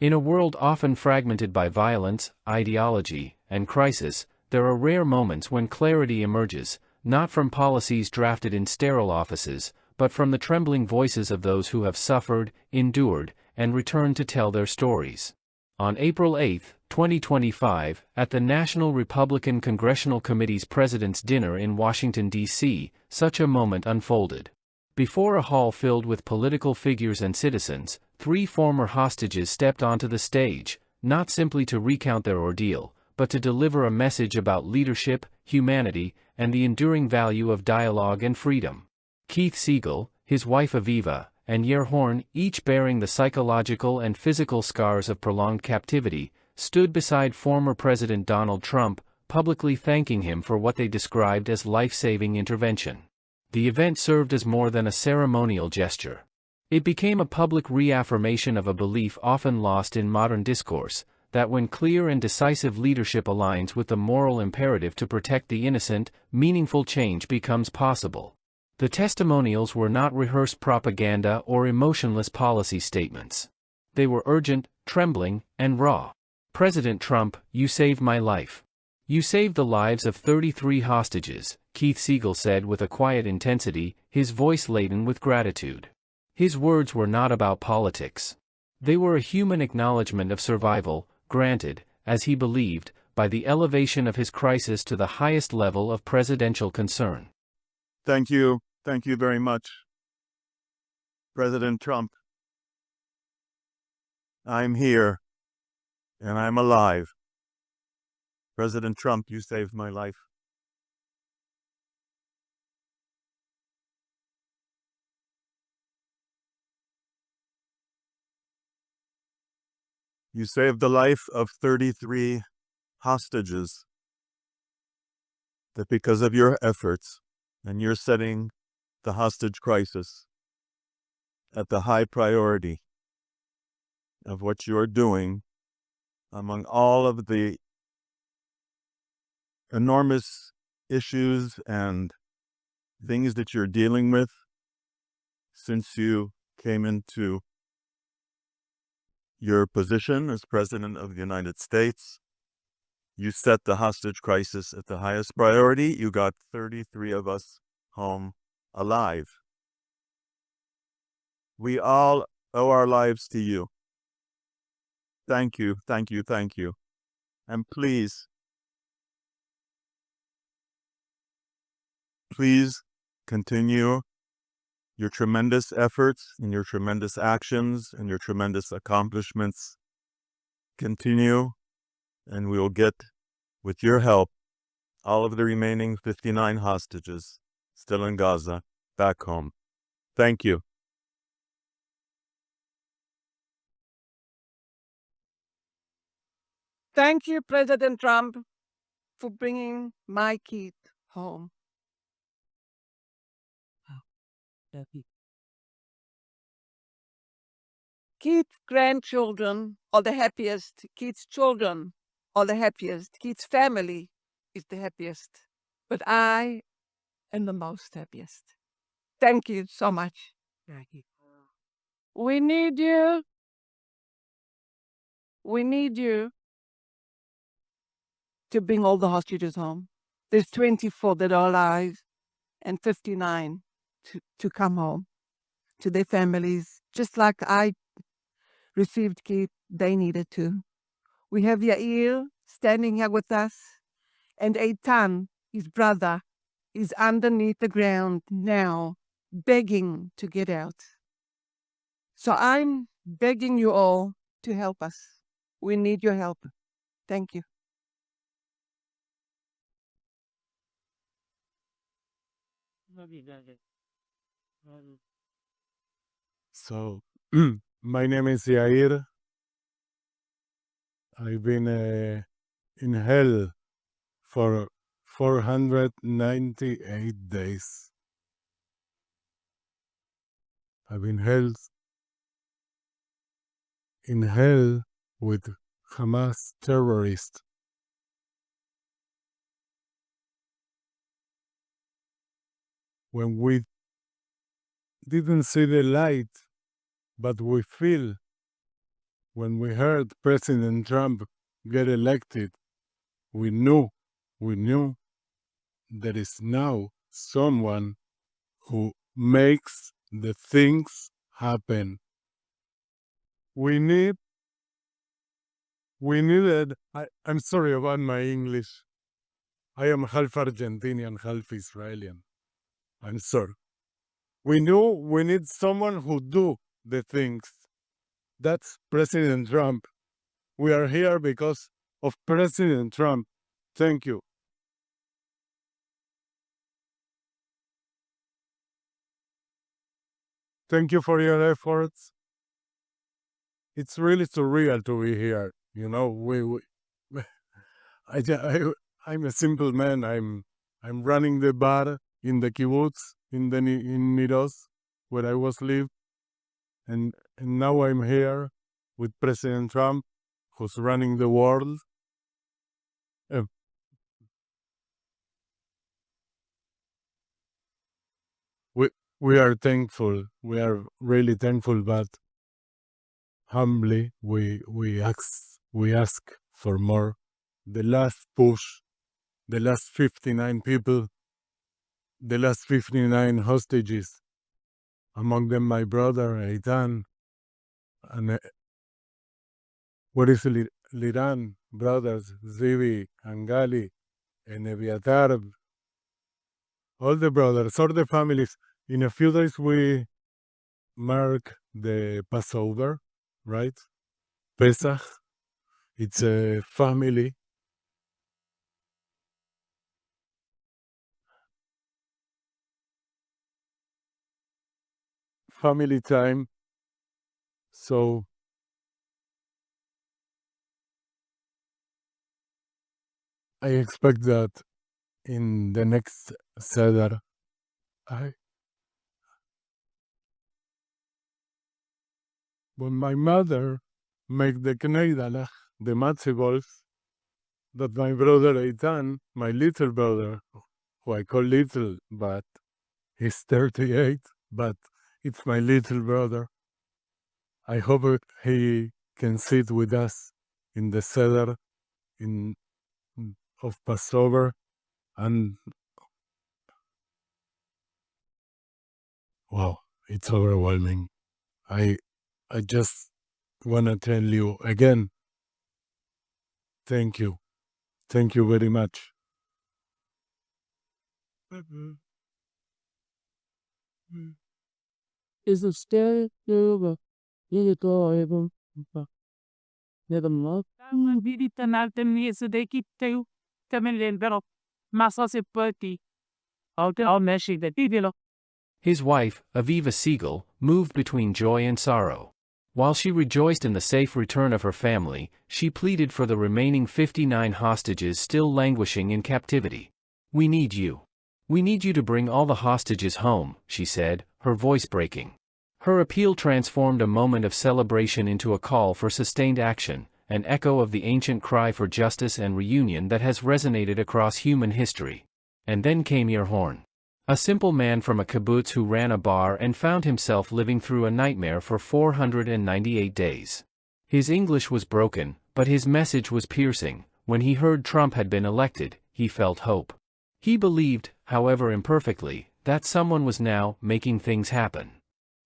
In a world often fragmented by violence, ideology, and crisis, there are rare moments when clarity emerges, not from policies drafted in sterile offices, but from the trembling voices of those who have suffered, endured, and returned to tell their stories. On April 8, 2025, at the National Republican Congressional Committee's President's Dinner in Washington, D.C., such a moment unfolded. Before a hall filled with political figures and citizens, 3 former hostages stepped onto the stage, not simply to recount their ordeal, but to deliver a message about leadership, humanity, and the enduring value of dialogue and freedom. Keith Siegel, his wife Aviva, and Iair Horn, each bearing the psychological and physical scars of prolonged captivity, stood beside former President Donald Trump, publicly thanking him for what they described as life-saving intervention. The event served as more than a ceremonial gesture. It became a public reaffirmation of a belief often lost in modern discourse, that when clear and decisive leadership aligns with the moral imperative to protect the innocent, meaningful change becomes possible. The testimonials were not rehearsed propaganda or emotionless policy statements. They were urgent, trembling, and raw. President Trump, you saved my life. You saved the lives of 33 hostages, Keith Siegel said with a quiet intensity, his voice laden with gratitude. His words were not about politics. They were a human acknowledgement of survival, granted, as he believed, by the elevation of his crisis to the highest level of presidential concern. Thank you. Thank you very much, President Trump. I'm here, and I'm alive. President Trump, you saved my life. You saved the life of 33 hostages that because of your efforts and your setting the hostage crisis at the high priority of what you are doing among all of the enormous issues and things that you're dealing with since you came into your position as President of the United States. You set the hostage crisis at the highest priority. You got 33 of us home alive. We all owe our lives to you. Thank you, thank you, thank you. And please continue your tremendous efforts and your tremendous actions and your tremendous accomplishments. Continue, and we will get, with your help, all of the remaining 59 hostages still in Gaza back home. Thank you. Thank you, President Trump, for bringing my kid home. Keith's grandchildren are the happiest. Keith's children are the happiest. Keith's family is the happiest. But I am the most happiest. Thank you so much. We need you. We need you to bring all the hostages home. There's 24 that are alive and 59 to come home to their families. Just like I received Keith, they needed to. We have Iair standing here with us, and Eitan, his brother, is underneath the ground now, begging to get out. So I'm begging you all to help us. We need your help. Thank you. So, my name is Iair. I've been in hell for 498 days. I've been held in hell with Hamas terrorists. When we didn't see the light, but we feel when we heard President Trump get elected, we knew there is now someone who makes the things happen. We needed, I'm sorry about my English. I am half Argentinian, half Israeli. I'm sorry. We knew we need someone who do the things. That's President Trump. We are here because of President Trump. Thank you. Thank you for your efforts. It's really surreal to be here. You know, I'm a simple man. I'm running the bar in the kibbutz in Nidos, where I was live, and now I'm here with President Trump, who's running the world. Uh, we are thankful. We are really thankful, but humbly we ask for more. The last push, the last 59 people, the last 59 hostages, among them my brother Eitan, and what is Liran brothers, Zivi and Gali and Eviatar, all the brothers, all the families. In a few days we mark the Passover, right? Pesach. It's a family time. So I expect that in the next Seder, when my mother make the Kneidalach, the Matze Golf, that my brother Eitan, my little brother, who I call little, but he's 38, but it's my little brother. I hope he can sit with us in the Seder of Passover, and wow, it's overwhelming. I just want to tell you again, thank you. Thank you very much. Is it still over? You go even. Never know. His wife, Aviva Siegel, moved between joy and sorrow. While she rejoiced in the safe return of her family, she pleaded for the remaining 59 hostages still languishing in captivity. "We need you. We need you to bring all the hostages home," she said, her voice breaking. Her appeal transformed a moment of celebration into a call for sustained action, an echo of the ancient cry for justice and reunion that has resonated across human history. And then came Iair Horn. A simple man from a kibbutz who ran a bar and found himself living through a nightmare for 498 days. His English was broken, but his message was piercing. When he heard Trump had been elected, he felt hope. He believed, however imperfectly, that someone was now making things happen.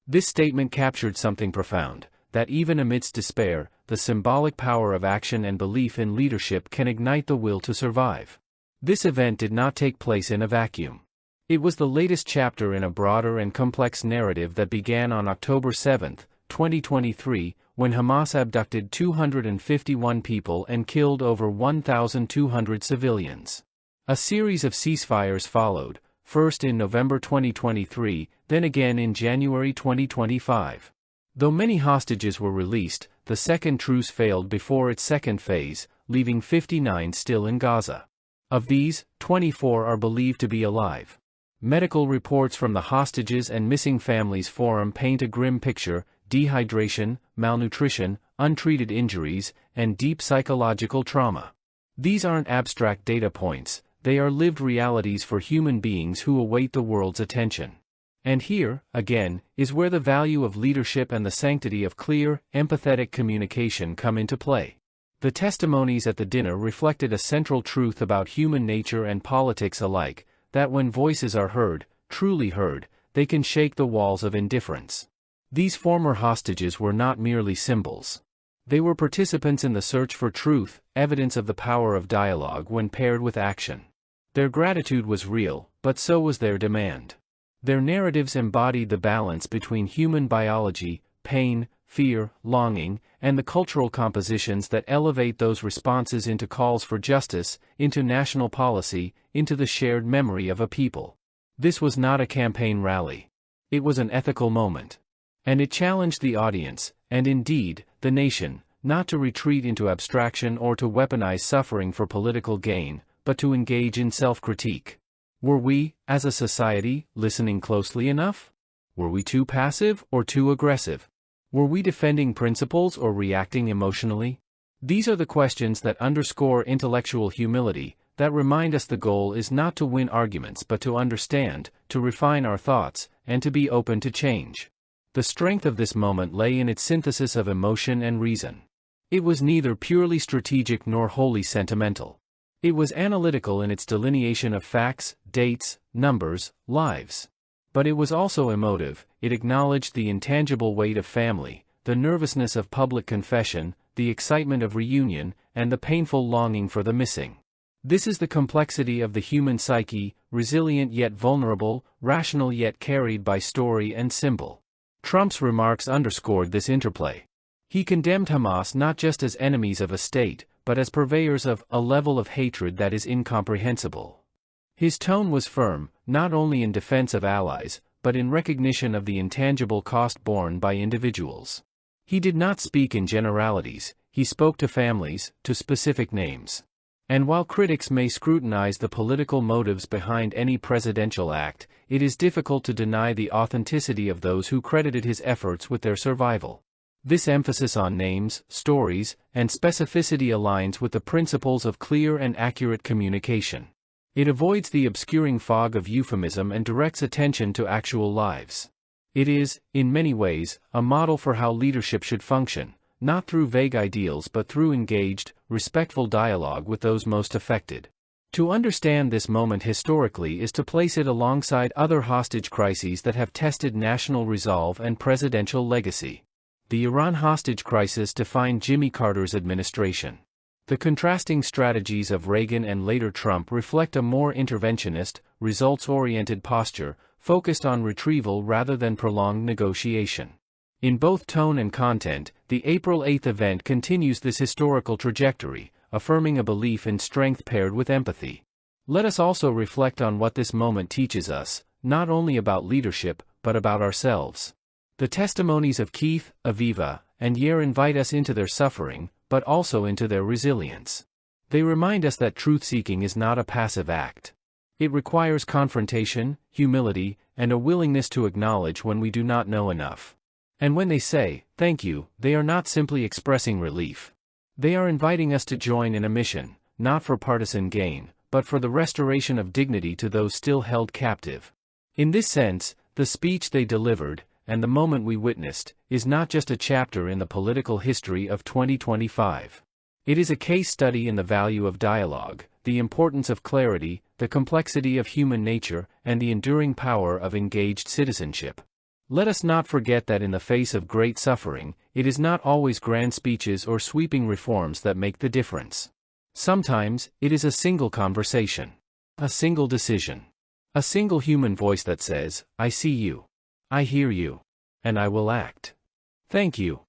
This statement captured something profound, that even amidst despair, the symbolic power of action and belief in leadership can ignite the will to survive. This event did not take place in a vacuum. It was the latest chapter in a broader and complex narrative that began on October 7, 2023, when Hamas abducted 251 people and killed over 1,200 civilians. A series of ceasefires followed, first in November 2023, then again in January 2025. Though many hostages were released, the second truce failed before its second phase, leaving 59 still in Gaza. Of these, 24 are believed to be alive. Medical reports from the Hostages and Missing Families Forum paint a grim picture: dehydration, malnutrition, untreated injuries, and deep psychological trauma. These aren't abstract data points, they are lived realities for human beings who await the world's attention. And here, again, is where the value of leadership and the sanctity of clear, empathetic communication come into play. The testimonies at the dinner reflected a central truth about human nature and politics alike, that when voices are heard, truly heard, they can shake the walls of indifference. These former hostages were not merely symbols. They were participants in the search for truth, evidence of the power of dialogue when paired with action. Their gratitude was real, but so was their demand. Their narratives embodied the balance between human biology, pain, fear, longing, and the cultural compositions that elevate those responses into calls for justice, into national policy, into the shared memory of a people. This was not a campaign rally. It was an ethical moment. And it challenged the audience, and indeed, the nation, not to retreat into abstraction or to weaponize suffering for political gain, but to engage in self-critique. Were we, as a society, listening closely enough? Were we too passive or too aggressive? Were we defending principles or reacting emotionally? These are the questions that underscore intellectual humility, that remind us the goal is not to win arguments but to understand, to refine our thoughts, and to be open to change. The strength of this moment lay in its synthesis of emotion and reason. It was neither purely strategic nor wholly sentimental. It was analytical in its delineation of facts, dates, numbers, lives. But it was also emotive. It acknowledged the intangible weight of family, the nervousness of public confession, the excitement of reunion, and the painful longing for the missing. This is the complexity of the human psyche, resilient yet vulnerable, rational yet carried by story and symbol. Trump's remarks underscored this interplay. He condemned Hamas not just as enemies of a state, but as purveyors of a level of hatred that is incomprehensible. His tone was firm, not only in defense of allies, but in recognition of the intangible cost borne by individuals. He did not speak in generalities, he spoke to families, to specific names. And while critics may scrutinize the political motives behind any presidential act, it is difficult to deny the authenticity of those who credited his efforts with their survival. This emphasis on names, stories, and specificity aligns with the principles of clear and accurate communication. It avoids the obscuring fog of euphemism and directs attention to actual lives. It is, in many ways, a model for how leadership should function, not through vague ideals but through engaged, respectful dialogue with those most affected. To understand this moment historically is to place it alongside other hostage crises that have tested national resolve and presidential legacy. The Iran hostage crisis defined Jimmy Carter's administration. The contrasting strategies of Reagan and later Trump reflect a more interventionist, results-oriented posture, focused on retrieval rather than prolonged negotiation. In both tone and content, the April 8 event continues this historical trajectory, affirming a belief in strength paired with empathy. Let us also reflect on what this moment teaches us, not only about leadership, but about ourselves. The testimonies of Keith, Aviva, and Iair invite us into their suffering, but also into their resilience. They remind us that truth-seeking is not a passive act. It requires confrontation, humility, and a willingness to acknowledge when we do not know enough. And when they say, "Thank you," they are not simply expressing relief. They are inviting us to join in a mission, not for partisan gain, but for the restoration of dignity to those still held captive. In this sense, the speech they delivered, and the moment we witnessed, is not just a chapter in the political history of 2025. It is a case study in the value of dialogue, the importance of clarity, the complexity of human nature, and the enduring power of engaged citizenship. Let us not forget that in the face of great suffering, it is not always grand speeches or sweeping reforms that make the difference. Sometimes, it is a single conversation, a single decision, a single human voice that says, "I see you. I hear you. And I will act." Thank you.